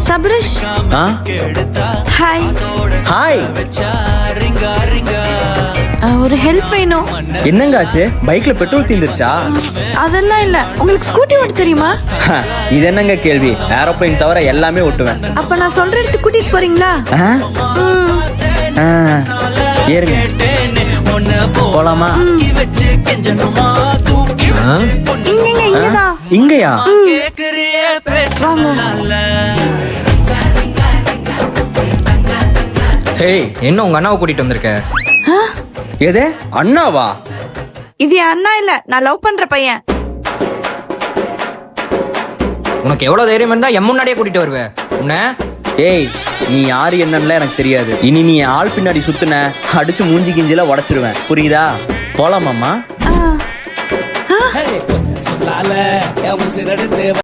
Sabarish hi. Hi. ஒரு help வேணும். என்னங்க ஆச்சு? பைக்ல பெட்ரோல் தீந்துருச்சா? அதெல்லாம் இல்ல. உங்களுக்கு ஸ்கூட்டி ஓட்ட தெரியுமா? இது என்னங்க கேள்வி? ஏரோப்ளேன் தவிர எல்லாமே ஓட்டுவேன். அப்ப நான் சொல்ற இடத்துக்கு கூட்டிட்டு போறீங்களா? ஏறுங்க போலாமா? இங்க இங்கதான். இங்கயா? வாங்க. ஹேய், என்ன உங்க அண்ணாவை கூட்டிட்டு வந்திருக்க? எது அண்ணாவா? இது என் அண்ணா இல்ல, நான் லவ் பண்ற பையன். உனக்கு எவ்வளவு தைரியம் இருந்தா என் முன்னாடியே கூட்டிட்டு வருவே உன்ன? ஏய், நீ யாரு என்னன்னு எனக்கு தெரியாது. இனி நீ ஆள் பின்னாடி சுத்துன அடிச்சு மூஞ்சி கிஞ்சில உடைச்சிருவேன், புரியுதா? போலாமாமா?